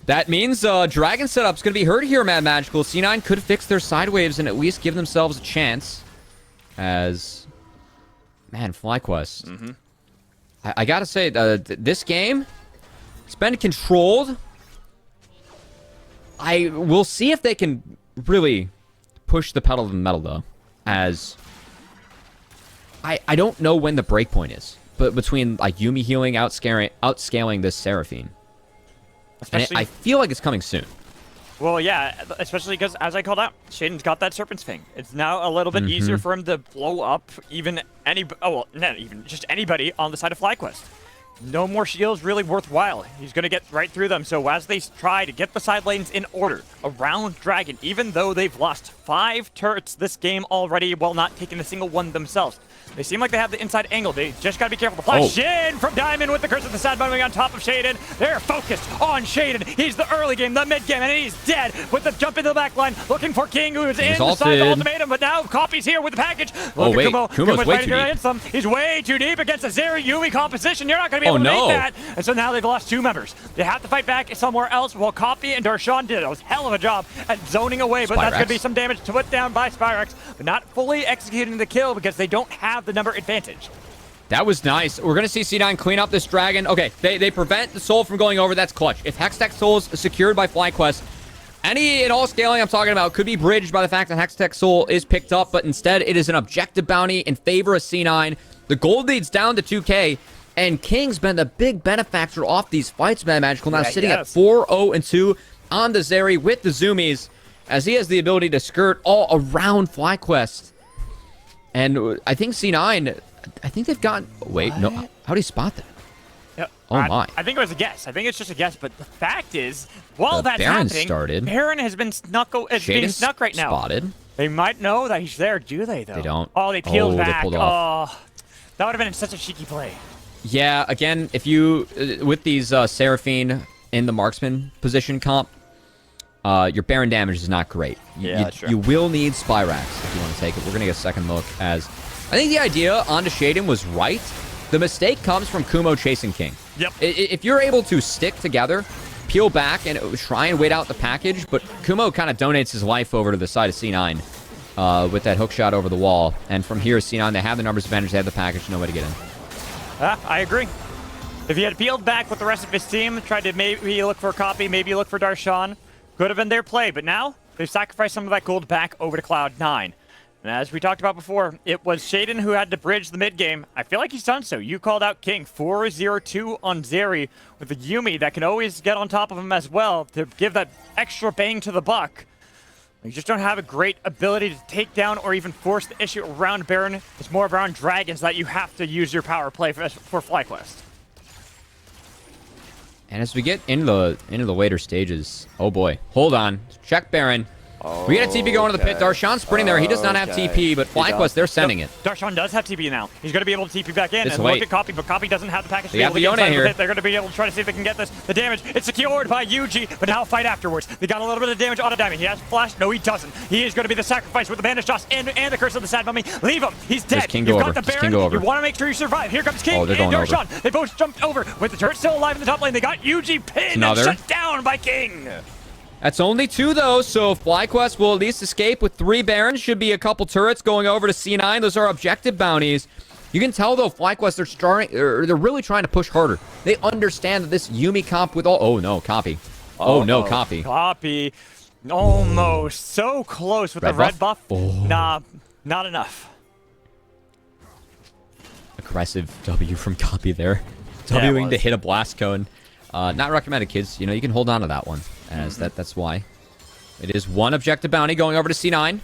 That means Dragon setup's going to be hurt here, Mad Magical. C9 could fix their side waves and at least give themselves a chance. As... Man, FlyQuest. Mm-hmm. I gotta say, this game, it's been controlled. We'll see if they can really push the pedal to the metal, though. As I don't know when the breakpoint is, but between like Yuumi healing, outscaling this Seraphine, and I feel like it's coming soon. Well, yeah, especially because, as I called out, Shaden's got that Serpent's Fang. It's now a little bit easier for him to blow up not even just anybody on the side of FlyQuest. No more shields really worthwhile. He's going to get right through them. So as they try to get the side lanes in order around Dragon, even though they've lost 5 turrets this game already while not taking a single one themselves, they seem like they have the inside angle. They just got to be careful. The flash in from Diamond with the Curse of the Sad Bombing on top of Shaden. They're focused on Shaden. He's the early game, the mid game, and he's dead with the jump into the back line, looking for King, who is inside the ultimatum, but now Copy's here with the package. Look at Kumo. Kumo's way too deep. He's way too deep against a Zeri Yuumi composition. You're not going to be able to make that. And so now they've lost 2 members. They have to fight back somewhere else, while Copy and Darshan did a hell of a job at zoning away, but that's going to be some damage to put down by Spyrex, but not fully executing the kill because they don't have the number advantage. That was nice. We're going to see C9 clean up this Dragon. Okay, they prevent the Soul from going over. That's clutch. If Hextech Soul is secured by FlyQuest, any and all scaling I'm talking about could be bridged by the fact that Hextech Soul is picked up, but instead it is an objective bounty in favor of C9. The gold lead's down to 2K, and King's been the big benefactor off these fights, Mad Magical. Now sitting at 4-0-2 on the Zeri with the Zoomies, as he has the ability to skirt all around FlyQuest. And I think C9... I think they've gotten... Wait, no. How do you spot that? Yeah, oh, my. I think it was a guess. I think it's just a guess. But the fact is, while that's happening, Baron has been snuck right now. Spotted. They might know that he's there, do they, though? They don't. Oh, they peeled back. They pulled off. Oh, that would have been such a cheeky play. Yeah, again, if you... with these Seraphine in the marksman position comp, your Baron damage is not great. You will need Spyrax if you want to take it. We're going to get a second look as... I think the idea onto Shaden was right. The mistake comes from Kumo chasing King. Yep. If you're able to stick together, peel back, and try and wait out the package, but Kumo kind of donates his life over to the side of C9 with that hook shot over the wall. And from here, C9, they have the numbers advantage, they have the package, no way to get in. I agree. If he had peeled back with the rest of his team, tried to maybe look for a Copy, maybe look for Darshan, could have been their play. But now, they've sacrificed some of that gold back over to Cloud9. And as we talked about before, it was Shaden who had to bridge the mid-game. I feel like he's done so. You called out King, 4-0-2 on Zeri with the Yuumi that can always get on top of him as well to give that extra bang to the buck. You just don't have a great ability to take down or even force the issue around Baron. It's more around Dragons that you have to use your power play for FlyQuest. And as we get into the later stages, oh boy, hold on, check Baron. We get a TP going to the pit. Darshan's sprinting there. He does not have TP, but FlyQuest, they're sending it. Darshan does have TP now. He's going to be able to TP back in and look at Copy, but Copy doesn't have the package. They have Leona here. They're going to be able to try to see if they can get this. The damage, it's secured by Yuji, but now fight afterwards. They got a little bit of damage on a Diamond. He has flash. No, he doesn't. He is going to be the sacrifice with the bandage toss and the Curse of the Sad Mummy. Leave him. He's dead. You've got the Baron. You want to make sure you survive. Here comes King and Darshan. They both jumped over with the turret still alive in the top lane. They got Yuji pinned and shut down by King. That's only 2, though, so FlyQuest will at least escape with 3 Barons. Should be a couple turrets going over to C9. Those are objective bounties. You can tell, though, FlyQuest, they're really trying to push harder. They understand that this Yuumi comp with all... Oh, no, copy. Oh, no, copy. Copy. Almost. So close with the red buff. Oh. Nah, not enough. Aggressive W from copy there. Wing to hit a blast cone. Not recommended, kids. You know, you can hold on to that one, as that's why. It is 1 objective bounty going over to C9.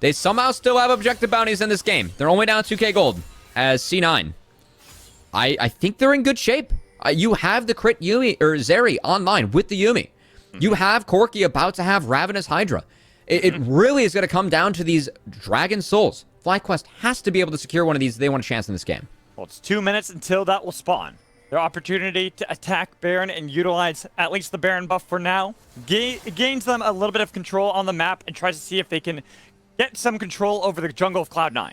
They somehow still have objective bounties in this game. They're only down 2k gold as C9. I think they're in good shape. You have the crit Yuumi or Zeri online with the Yuumi. You have Corki about to have Ravenous Hydra. It really is going to come down to these Dragon Souls. FlyQuest has to be able to secure one of these if they want a chance in this game. Well, it's 2 minutes until that will spawn. Their opportunity to attack Baron and utilize at least the Baron buff for now gains them a little bit of control on the map and tries to see if they can get some control over the jungle of Cloud9.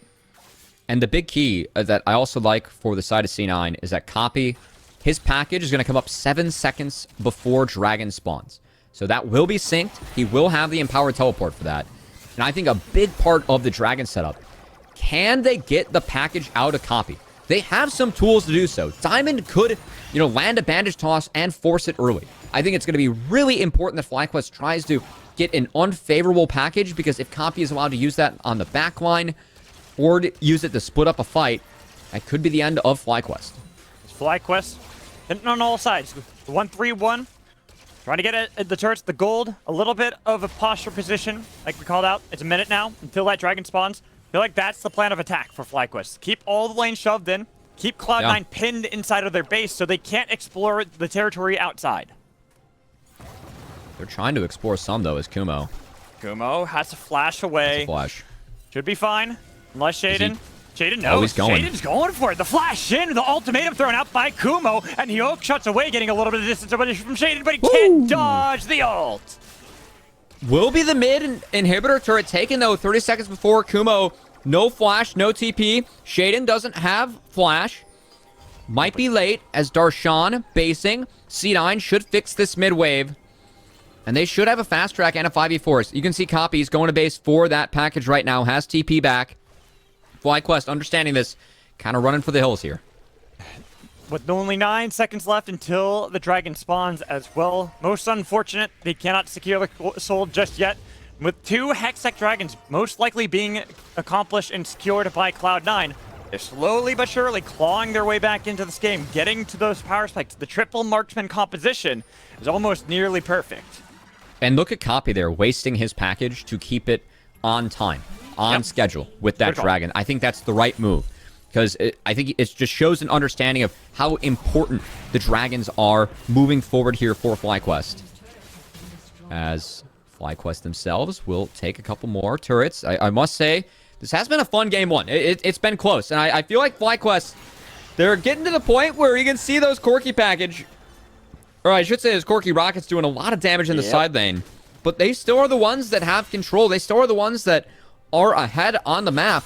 And the big key that I also like for the side of C9 is that Copy, his package is going to come up 7 seconds before Dragon spawns. So that will be synced. He will have the Empowered Teleport for that. And I think a big part of the Dragon setup, can they get the package out of Copy? They have some tools to do so. Diamond could, land a bandage toss and force it early. I think it's going to be really important that FlyQuest tries to get an unfavorable package, because if Copy is allowed to use that on the back line or to use it to split up a fight, that could be the end of FlyQuest. FlyQuest hitting on all sides. 1-3-1. Trying to get the turrets, the gold, a little bit of a posture position, like we called out. It's a minute now until that dragon spawns. I feel like that's the plan of attack for FlyQuest. Keep all the lanes shoved in. Keep Cloud9 pinned inside of their base so they can't explore the territory outside. They're trying to explore some, though, as Kumo. Kumo has to flash away. Flash. Should be fine. Unless Shaden... Shaden knows. Oh, he's going. Shaden's going for it. The flash in, the ultimatum thrown out by Kumo, and he shuts away, getting a little bit of distance from Shaden, but he can't dodge the ult. Will be the mid inhibitor turret taken, though, 30 seconds before Kumo. No flash, no TP. Shaden doesn't have flash. Might be late as Darshan basing. C9 should fix this mid wave. And they should have a fast track and a 5v4. You can see Copies going to base for that package right now. Has TP back. FlyQuest, understanding this, kind of running for the hills here. With only 9 seconds left until the dragon spawns as well. Most unfortunate, they cannot secure the soul just yet. With 2 Hextech dragons most likely being accomplished and secured by Cloud9, they're slowly but surely clawing their way back into this game, getting to those power spikes. The triple marksman composition is almost nearly perfect. And look at Copy there, wasting his package to keep it on time, on schedule with that dragon. I think that's the right move, because I think it just shows an understanding of how important the dragons are moving forward here for FlyQuest. As FlyQuest themselves will take a couple more turrets. I must say, this has been a fun game one. It's been close, and I feel like FlyQuest, they're getting to the point where you can see those Corki package, or I should say those Corki rockets doing a lot of damage in the side lane, but they still are the ones that have control. They still are the ones that are ahead on the map.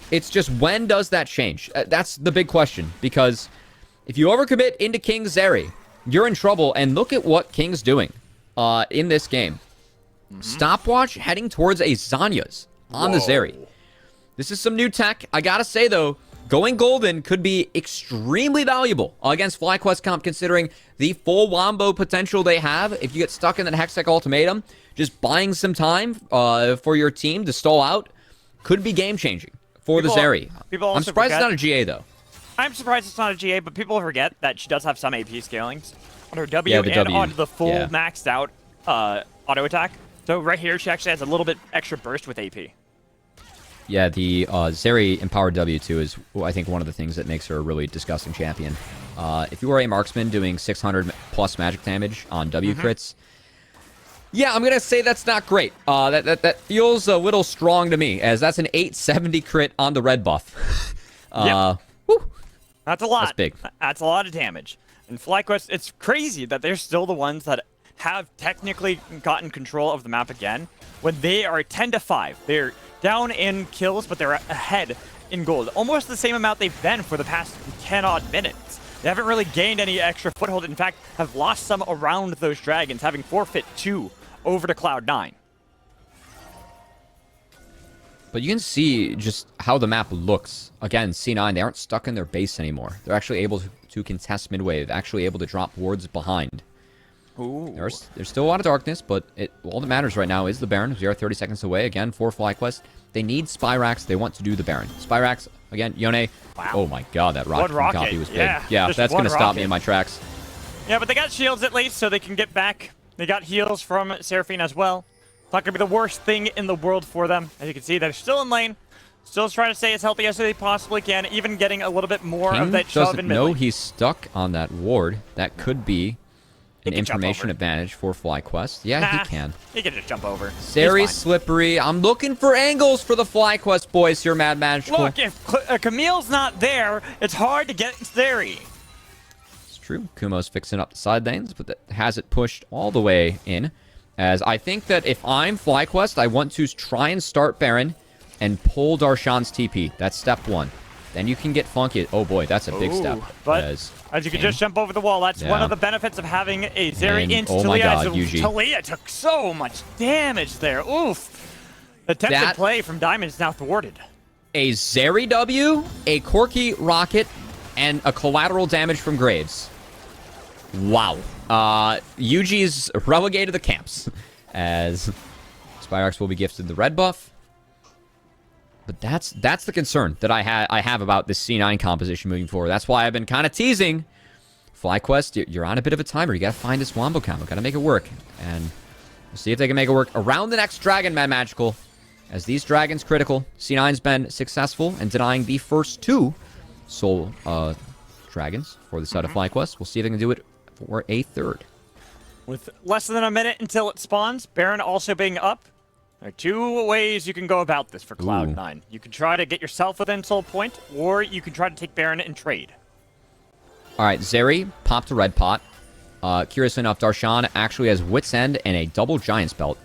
It's just, when does that change? That's the big question, because if you overcommit into King Zeri, you're in trouble, and look at what King's doing in this game. Stopwatch heading towards a Zanya's on the Zeri. This is some new tech. I gotta say, though, going golden could be extremely valuable against FlyQuest comp, considering the full wombo potential they have. If you get stuck in that Hextech ultimatum, just buying some time for your team to stall out could be game-changing for the Zeri. I'm surprised it's not a GA, though. I'm surprised it's not a GA, but people forget that she does have some AP scalings on her W and on the full maxed out auto attack. So right here, she actually has a little bit extra burst with AP. Yeah, the Zeri Empowered W2 is, I think, one of the things that makes her a really disgusting champion. If you are a marksman doing 600 plus magic damage on W crits, yeah, I'm going to say that's not great. That feels a little strong to me, as that's an 870 crit on the red buff. That's a lot. That's big. That's a lot of damage. And FlyQuest, it's crazy that they're still the ones that have technically gotten control of the map again, when they are 10-5. They're down in kills, but they're ahead in gold. Almost the same amount they've been for the past 10-odd minutes. They haven't really gained any extra foothold. In fact, have lost some around those dragons, having forfeit 2 over to Cloud9. But you can see just how the map looks. Again, C9, they aren't stuck in their base anymore. They're actually able to contest mid-wave, actually able to drop wards behind. Ooh. There's still a lot of darkness, but all that matters right now is the Baron. We are 30 seconds away, again, for FlyQuest. They need Spyrax. They want to do the Baron. Spyrax, again, Yone. Wow. Oh my god, that rocket from Copy was big. Yeah, that's going to stop me in my tracks. Yeah, but they got shields at least, so they can get back. They got heals from Seraphine as well. It's not going to be the worst thing in the world for them. As you can see, they're still in lane. Still trying to stay as healthy as they possibly can, even getting a little bit more of that shove in mid lane. No, he's stuck on that ward. That could be an information advantage for FlyQuest. Yeah, he can. He can just jump over. Very slippery. I'm looking for angles for the FlyQuest boys here, Mad Magical. Look, if Camille's not there, it's hard to get Zeri. It's true. Kumo's fixing up the side lanes, but that has it pushed all the way in. As I think that if I'm FlyQuest, I want to try and start Baron and pull Darshan's TP. That's step one. Then you can get funky. Oh boy, that's a big step. But as you can just jump over the wall, that's one of the benefits of having a Zeri into oh my god, Talia took so much damage there. Oof. Attempted play from Diamond is now thwarted. A Zeri W, a Corki Rocket, and a collateral damage from Graves. Wow. Yuji's relegated the camps as Spyrax will be gifted the red buff. But that's the concern that I have about this C9 composition moving forward. That's why I've been kind of teasing. FlyQuest, you're on a bit of a timer. You got to find this Wombo combo. Got to make it work. And we'll see if they can make it work around the next dragon, Mad Magical. As these dragons critical, C9's been successful in denying the first two soul dragons for the side of FlyQuest. We'll see if they can do it for a third. With less than a minute until it spawns, Baron also being up. There are two ways you can go about this for Cloud9. You can try to get yourself within soul point, or you can try to take Baron and trade. All right, Zeri popped a red pot. Curiously enough, Darshan actually has Wit's End and a double Giant's Belt.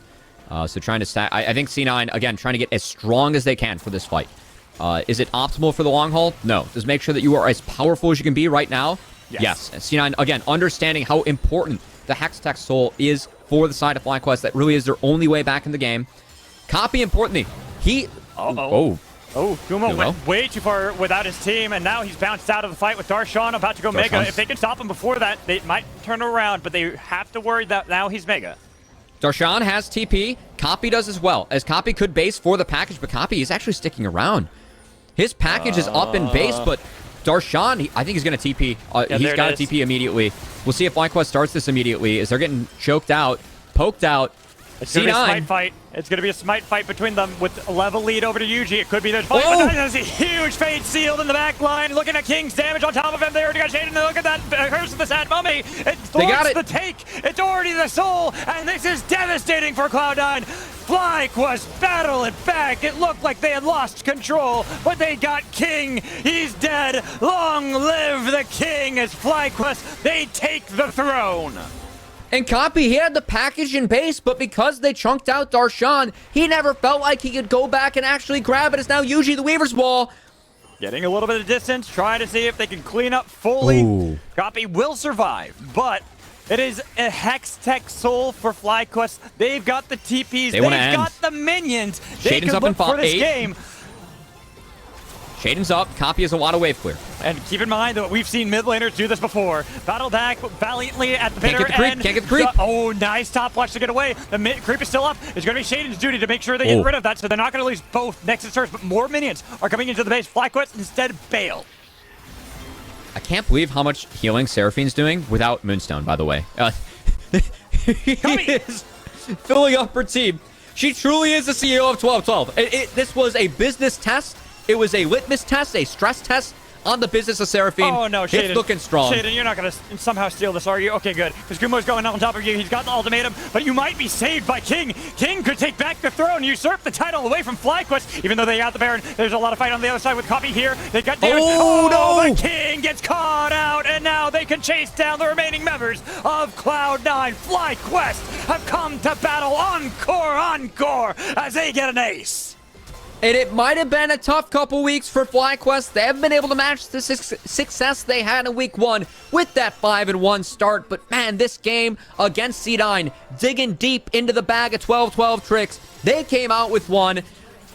So trying to stack... I think C9, again, trying to get as strong as they can for this fight. Is it optimal for the long haul? No. Just make sure that you are as powerful as you can be right now. Yes. And C9, again, understanding how important the Hextech Soul is for the side of FlyQuest. That really is their only way back in the game. Copy, importantly, he... Kumo went way too far without his team, and now he's bounced out of the fight with Darshan about to go Mega. If they can stop him before that, they might turn around, but they have to worry that now he's Mega. Darshan has TP. Copy does as well, as Copy could base for the package, but Copy is actually sticking around. His package is up in base, but Darshan, I think he's going to TP. He's got to TP immediately. We'll see if FlyQuest starts this immediately, as they're getting choked out, poked out. It's going to be a smite fight. It's going to be a smite fight between them with a level lead over to Yuji. It could be their fight, but there's a huge fade sealed in the back line. Looking at King's damage on top of him. They already got Shaden. Look at that curse of the sad mummy. They got the take. It's already the soul, and this is devastating for Cloud9. FlyQuest battle it back. It looked like they had lost control, but they got King. He's dead. Long live the King as FlyQuest. They take the throne. And Copy, he had the package in base, but because they chunked out Darshan, he never felt like he could go back and actually grab it. It's now Yuji the Weaver's Wall. Getting a little bit of distance, trying to see if they can clean up fully. Ooh. Copy will survive, but it is a Hextech Soul for FlyQuest. They've got the TPs. They've got the minions. They can look for this game. Shaden's up. Copy has a lot of wave clear. And keep in mind that we've seen mid laners do this before. Battle back valiantly at the bitter end. Can't get the creep. Oh, nice top flash to get away. The creep is still up. It's going to be Shaden's duty to make sure they get rid of that, so they're not going to lose both Nexus Surge, but more minions are coming into the base. FlyQuest instead bail. I can't believe how much healing Seraphine's doing without Moonstone, by the way. He is filling up her team. She truly is the CEO of 1212. This was a business test. It was a litmus test, a stress test on the business of Seraphine. Oh, no, Shaden. It's looking strong. Shaden, you're not going to somehow steal this, are you? Okay, good. Because Kumo's going on top of you. He's got the ultimatum, but you might be saved by King. King could take back the throne, usurp the title away from FlyQuest, even though they got the Baron. There's a lot of fight on the other side with Copy here. They got damage. No! But King gets caught out, and now they can chase down the remaining members of Cloud9. FlyQuest have come to battle encore as they get an ace. And it might have been a tough couple weeks for FlyQuest. They haven't been able to match the success they had in week 1 with that 5-1 start. But man, this game against C9, digging deep into the bag of 12-12 tricks, they came out with one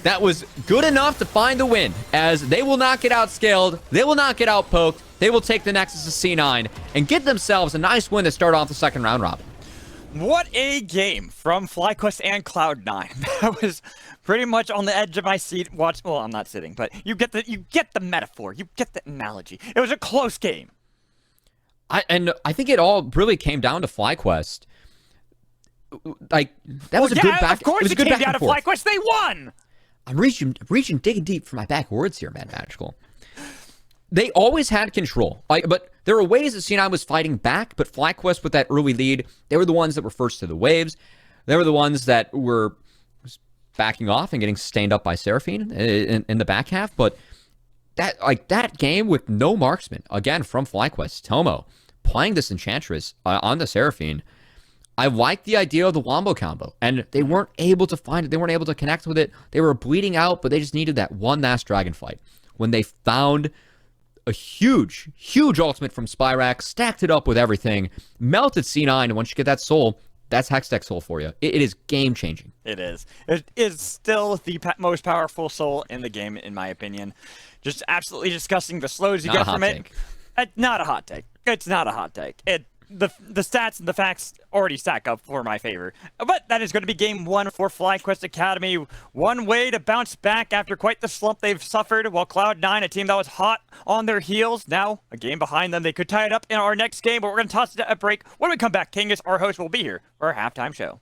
that was good enough to find the win, as they will not get outscaled, they will not get outpoked, they will take the Nexus to C9 and get themselves a nice win to start off the second round robin. What a game from FlyQuest and Cloud9. That was pretty much on the edge of my seat. Well, I'm not sitting, but you get the metaphor, you get the analogy. It was a close game. I think it all really came down to FlyQuest. Like that was a good back. Of course, it came down to forth. FlyQuest. They won. I'm reaching, digging deep for my back words here, man. Magical. They always had control, but there were ways that C9 was fighting back, but FlyQuest with that early lead, they were the ones that were first to the waves. They were the ones that were backing off and getting stained up by Seraphine in the back half. But that game with no marksman, again, from FlyQuest, Tomo, playing this Enchantress on the Seraphine, I like the idea of the Wombo combo, and they weren't able to find it. They weren't able to connect with it. They were bleeding out, but they just needed that one last dragon fight. When they found a huge ultimate from Spyrax, stacked it up with everything, melted C9, and once you get that soul, that's Hextech soul for you. It is game-changing. It is. It is still the most powerful soul in the game, in my opinion. Just absolutely disgusting the slows you get from it. Not a hot take. It's not a hot take. The stats and the facts already stack up for my favor. But that is going to be game 1 for FlyQuest Academy. One way to bounce back after quite the slump they've suffered, while Cloud9, a team that was hot on their heels, now a game behind them. They could tie it up in our next game, but we're going to toss it at break. When we come back, Kingus, our host, will be here for our halftime show.